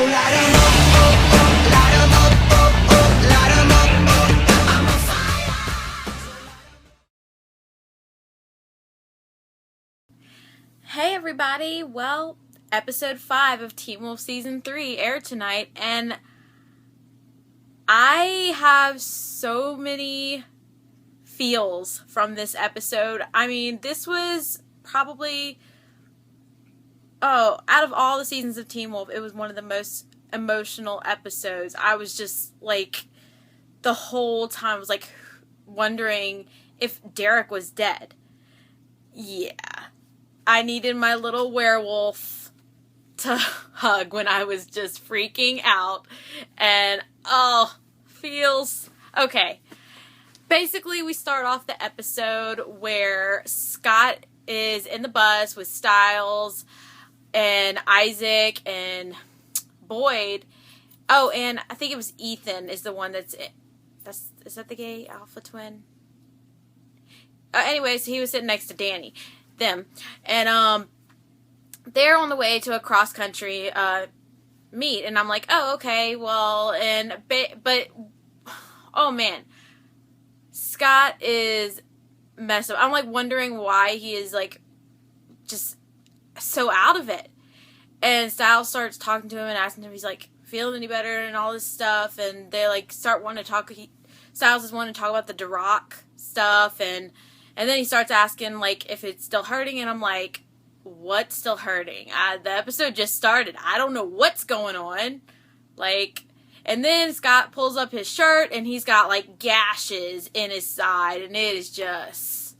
light 'em up, up, up, light 'em up, up, up, light 'em up, up. I'm on fire. Hey everybody, well, episode 5 of Teen Wolf Season 3 aired tonight, and I have so many feels from this episode. I mean, this was probably, out of all the seasons of Teen Wolf, it was one of the most emotional episodes. I was just, like, the whole time was, like, wondering if Derek was dead. Yeah. I needed my little werewolf to hug when I was just freaking out. And, feels... Okay. Basically, we start off the episode where Scott is in the bus with Styles and Isaac and Boyd. Oh, and I think it was Ethan is the one is that the gay alpha twin? Anyways, he was sitting next to Danny. Them. And, they're on the way to a cross-country, meet. And I'm like, oh, okay, well, but, oh, man. Scott is messed up. I'm, like, wondering why he is, like, just so out of it. And Styles starts talking to him and asking him if he's, like, feeling any better and all this stuff. And they, like, start wanting to talk. Styles is wanting to talk about the Duroc stuff. And then he starts asking, like, if it's still hurting. And I'm like, what's still hurting? The episode just started. I don't know what's going on. Like... And then Scott pulls up his shirt, and he's got, like, gashes in his side, and it is just,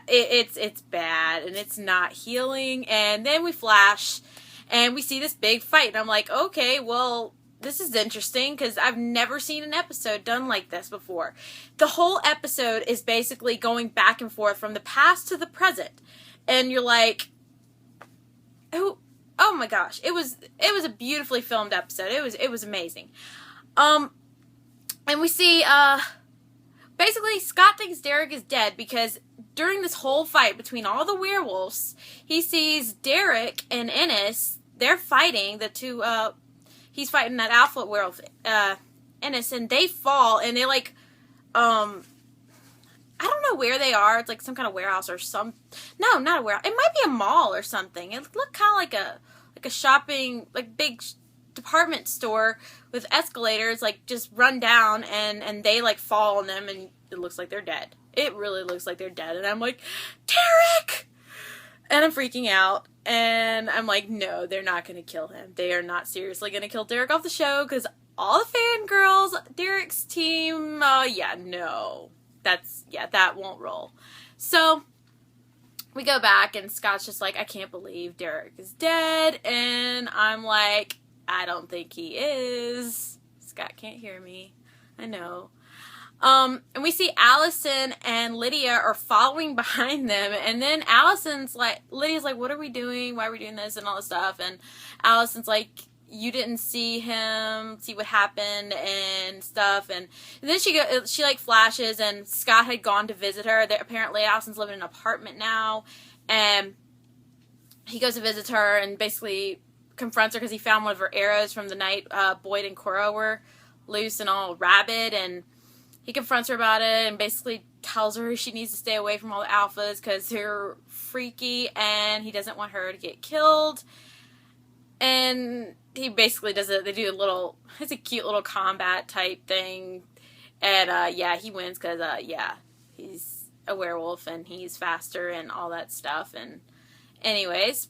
it's bad, and it's not healing. And then we flash, and we see this big fight, and I'm like, okay, well, this is interesting, because I've never seen an episode done like this before. The whole episode is basically going back and forth from the past to the present, and you're like, oh my gosh, it was a beautifully filmed episode. It was amazing. And we see, basically Scott thinks Derek is dead because during this whole fight between all the werewolves, he sees Derek and Ennis, they're fighting, the two, he's fighting that alpha werewolf, Ennis, and they fall, and they, like, I don't know where they are. It's like some kind of warehouse or no, not a warehouse. It might be a mall or something. It looked kind of like a shopping, like big department store with escalators, like just run down, and they like fall on them, and it looks like they're dead. It really looks like they're dead, and I'm like, Derek! And I'm freaking out, and I'm like, no, they're not going to kill him. They are not seriously going to kill Derek off the show, because all the fangirls, Derek's team, no. That won't roll. So, we go back, and Scott's just like, I can't believe Derek is dead, and I'm like, I don't think he is. Scott can't hear me. I know. And we see Allison and Lydia are following behind them, and then Lydia's like, what are we doing? Why are we doing this? And all this stuff, and Allison's like, you didn't see what happened and stuff, and then she like flashes, and Scott had gone to visit her. Apparently Allison's living in an apartment now, and he goes to visit her and basically confronts her because he found one of her arrows from the night Boyd and Cora were loose and all rabid, and he confronts her about it and basically tells her she needs to stay away from all the alphas because they're freaky, and he doesn't want her to get killed. And he basically does it. They do it's a cute little combat type thing. And, he wins because, he's a werewolf and he's faster and all that stuff. And anyways,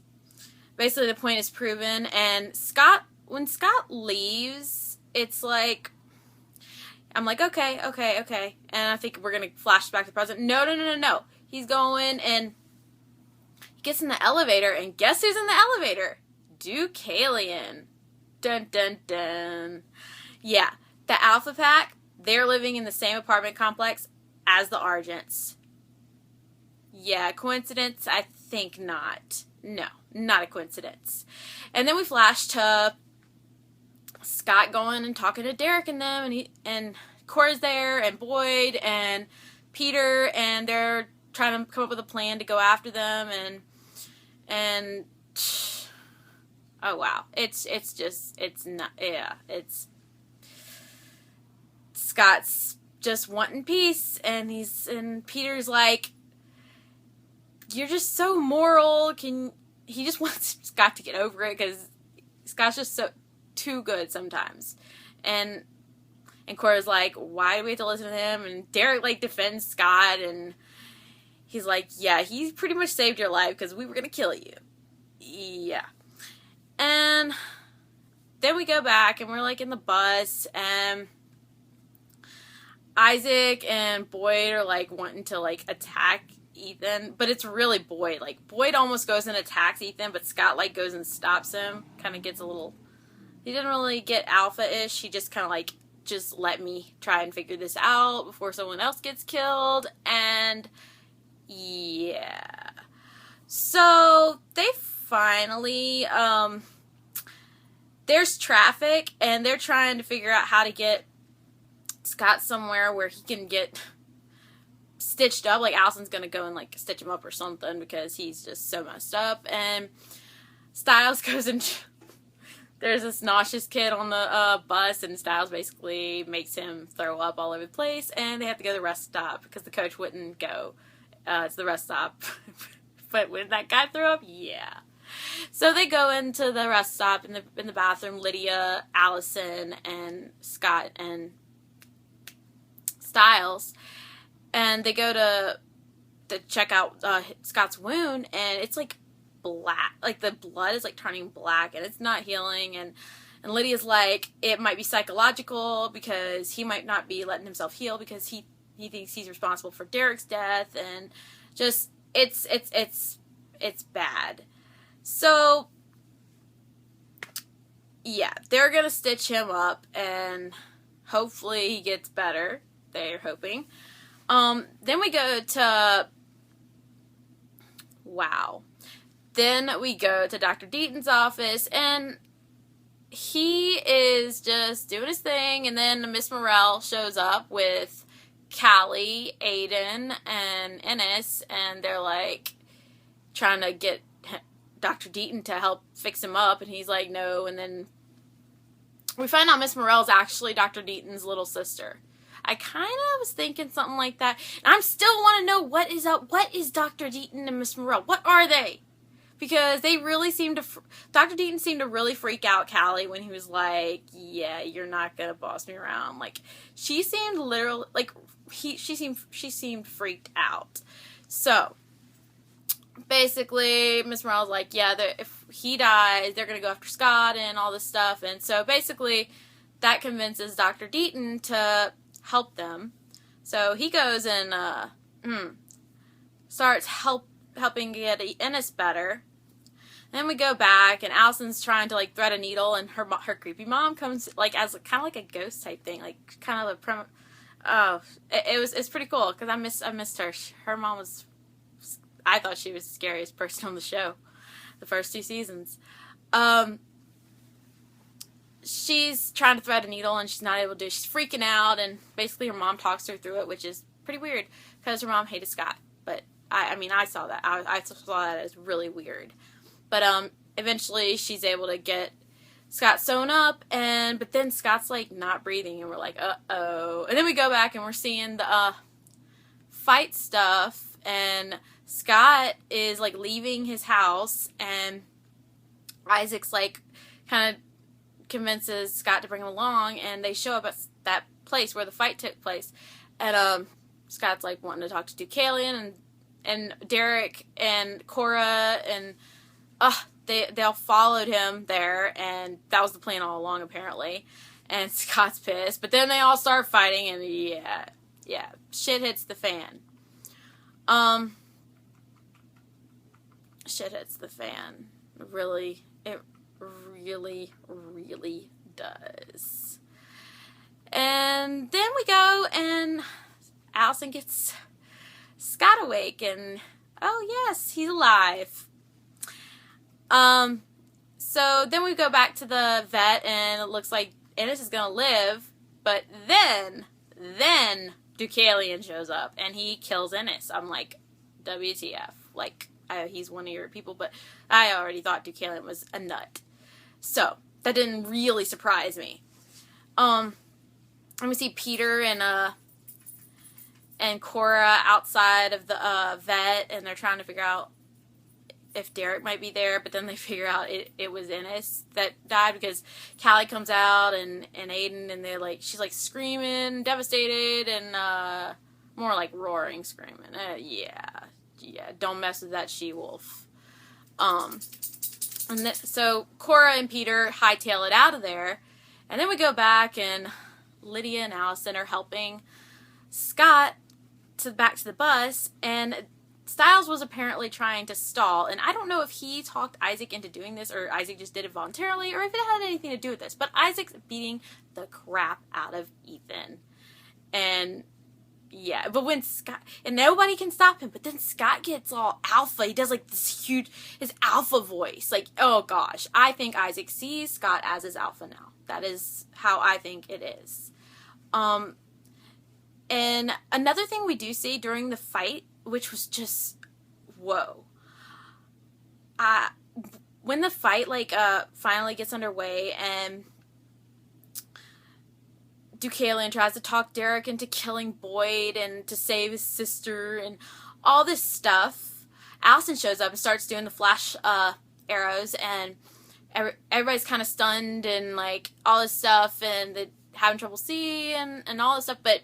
basically the point is proven. And when Scott leaves, it's like, I'm like, okay. And I think we're going to flash back to the present. No. He's going, and he gets in the elevator, and guess who's in the elevator? Deucalion. Dun, dun, dun. Yeah, the Alpha Pack, they're living in the same apartment complex as the Argents. Yeah, coincidence? I think not. No, not a coincidence. And then we flash to Scott going and talking to Derek and them, and Cora's there, and Boyd, and Peter, and they're trying to come up with a plan to go after them, and Oh wow, it's not, yeah, it's Scott's just wanting peace, and Peter's like, you're just so moral. He just wants Scott to get over it, because Scott's just so too good sometimes. And Cora's like, why do we have to listen to him? And Derek like defends Scott, and he's like, yeah, he pretty much saved your life because we were gonna kill you. Yeah. And then we go back, and we're like in the bus, and Isaac and Boyd are like wanting to like attack Ethan, but it's really Boyd. Like, Boyd almost goes and attacks Ethan, but Scott like goes and stops him. Kind of gets a little, he didn't really get alpha-ish. He just kind of like, just let me try and figure this out before someone else gets killed. And yeah, so they finally, there's traffic, and they're trying to figure out how to get Scott somewhere where he can get stitched up. Like, Allison's gonna go and like stitch him up or something, because he's just so messed up. And Stiles goes and there's this nauseous kid on the bus, and Stiles basically makes him throw up all over the place, and they have to go to the rest stop because the coach wouldn't go to the rest stop. But when that guy threw up, yeah. So they go into the rest stop in the bathroom. Lydia, Allison, and Scott and Stiles, and they go to check out Scott's wound, and it's like black, like the blood is like turning black, and it's not healing. And Lydia's like, it might be psychological, because he might not be letting himself heal because he thinks he's responsible for Derek's death, and just it's bad. So yeah, they're gonna stitch him up, and hopefully he gets better. They're hoping. Then we go to, wow. Then we go to Dr. Deaton's office, and he is just doing his thing, and then Miss Morrell shows up with Callie, Aiden, and Ennis, and they're like trying to get Dr. Deaton to help fix him up, and he's like, no. And then we find out Miss Morrell's actually Dr. Deaton's little sister. I kind of was thinking something like that. And I still want to know what is up. What is Dr. Deaton and Miss Morrell? What are they? Because they really seemed to, Dr. Deaton seemed to really freak out Callie when he was like, yeah, you're not going to boss me around. Like, she seemed literally, like, she seemed freaked out. So, basically, Miss Morrell's like, yeah, if he dies, they're going to go after Scott and all this stuff. And so, basically, that convinces Dr. Deaton to help them. So he goes and starts helping get Ennis better. Then we go back, and Allison's trying to like thread a needle, and her creepy mom comes like as kind of like a ghost type thing, like kind of it's pretty cool, because I missed her. Her mom was, I thought she was the scariest person on the show, the first 2 seasons. She's trying to thread a needle, and she's not able to do it. She's freaking out, and basically her mom talks her through it, which is pretty weird, because her mom hated Scott. But, I saw that. I saw that as really weird. But, eventually she's able to get Scott sewn up, but then Scott's, like, not breathing, and we're like, uh-oh. And then we go back, and we're seeing the, fight stuff, and Scott is, like, leaving his house, and Isaac's, like, kind of convinces Scott to bring him along, and they show up at that place where the fight took place, and Scott's like wanting to talk to Deucalion, and Derek and Cora, and they all followed him there, and that was the plan all along apparently. And Scott's pissed, but then they all start fighting, and yeah, shit hits the fan. Shit hits the fan. It really does. And then we go, and Allison gets Scott awake, and oh yes, he's alive. So then we go back to the vet, and it looks like Ennis is gonna live, but then Deucalion shows up, and he kills Ennis. I'm like, WTF. Like, he's one of your people, but I already thought Deucalion was a nut. So that didn't really surprise me. And we see Peter and Cora outside of the vet, and they're trying to figure out if Derek might be there, but then they figure out it was Ennis that died, because Callie comes out and Aiden, and they're like, she's like screaming, devastated, and more like roaring, screaming. Yeah, don't mess with that she-wolf. So Cora and Peter hightail it out of there, and then we go back, and Lydia and Allison are helping Scott back to the bus, and Stiles was apparently trying to stall, and I don't know if he talked Isaac into doing this, or Isaac just did it voluntarily, or if it had anything to do with this, but Isaac's beating the crap out of Ethan. And yeah, but when Scott, and nobody can stop him, but then Scott gets all alpha. He does like this huge, his alpha voice. Like, oh gosh, I think Isaac sees Scott as his alpha now. That is how I think it is. And another thing we do see during the fight, which was just, whoa. When the fight, finally gets underway, and Deucalion tries to talk Derek into killing Boyd and to save his sister and all this stuff, Allison shows up and starts doing the flash arrows, and everybody's kind of stunned and, like, all this stuff, and they're having trouble seeing and all this stuff, but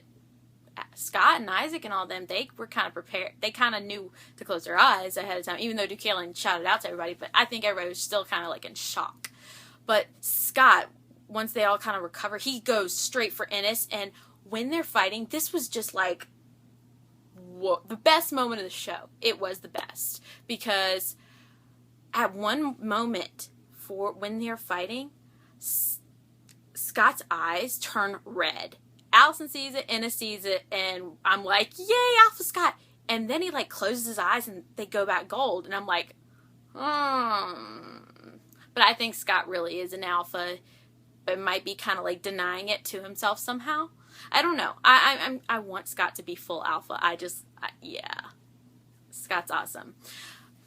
Scott and Isaac and all them, they were kind of prepared. They kind of knew to close their eyes ahead of time, even though Deucalion shouted out to everybody, but I think everybody was still kind of, like, in shock. But Scott, once they all kind of recover, he goes straight for Ennis, and when they're fighting, this was just, like, whoa, the best moment of the show. It was the best, because at one moment, for when they're fighting, Scott's eyes turn red. Allison sees it, Ennis sees it, and I'm like, yay, Alpha Scott. And then he, like, closes his eyes, and they go back gold, and I'm like, But I think Scott really is an alpha, but might be kind of, like, denying it to himself somehow. I don't know. I want Scott to be full alpha. Yeah. Scott's awesome.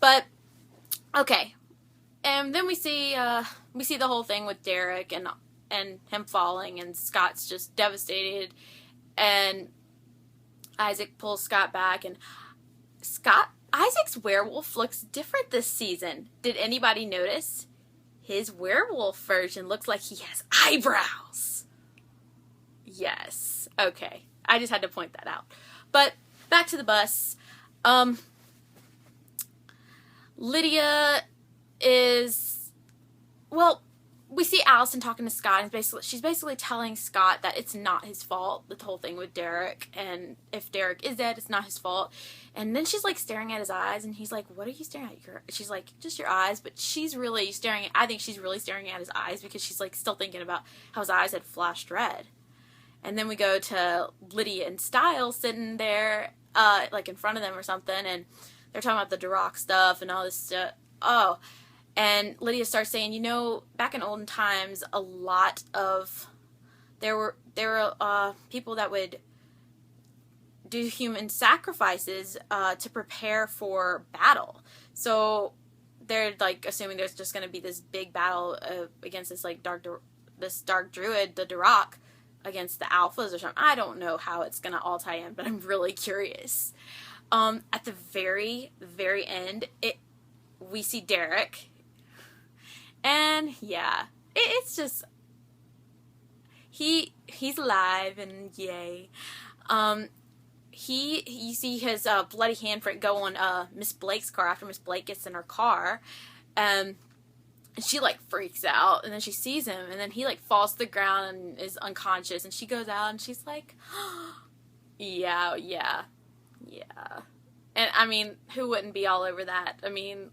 But, okay. And then we see the whole thing with Derek and him falling, and Scott's just devastated, and Isaac pulls Scott back, and Isaac's werewolf looks different this season. Did anybody notice? His werewolf version looks like he has eyebrows. Yes. Okay. I just had to point that out. But back to the bus. Lydia is, well, we see Allison talking to Scott, and she's basically telling Scott that it's not his fault, the whole thing with Derek, and if Derek is dead, it's not his fault. And then she's, like, staring at his eyes, and he's like, what are you staring at? She's like, just your eyes, but she's really I think she's really staring at his eyes, because she's, like, still thinking about how his eyes had flashed red. And then we go to Lydia and Stiles sitting there, like, in front of them or something, and they're talking about the Duroc stuff and all this stuff. Oh, and Lydia starts saying, back in olden times, a lot of, there were people that would do human sacrifices to prepare for battle. So they're, like, assuming there's just going to be this big battle against this, like, dark druid, the Duroc, against the alphas or something. I don't know how it's going to all tie in, but I'm really curious. At the very, very end, we see Derek. And yeah, it's just, he's alive, and yay. You see his bloody handprint go on Miss Blake's car after Miss Blake gets in her car, and she, like, freaks out, and then she sees him, and then he, like, falls to the ground and is unconscious, and she goes out, and she's like, yeah. And I mean, who wouldn't be all over that? I mean,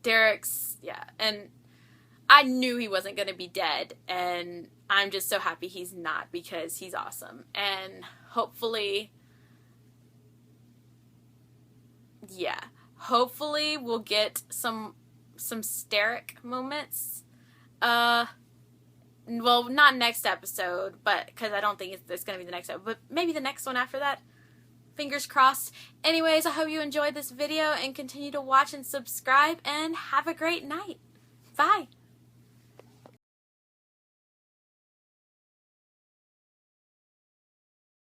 Derek's, yeah, and I knew he wasn't going to be dead, and I'm just so happy he's not, because he's awesome, and hopefully we'll get some Steric moments, well, not next episode, but, because I don't think it's going to be the next episode, but maybe the next one after that. Fingers crossed. Anyways, I hope you enjoyed this video and continue to watch and subscribe, and have a great night. Bye.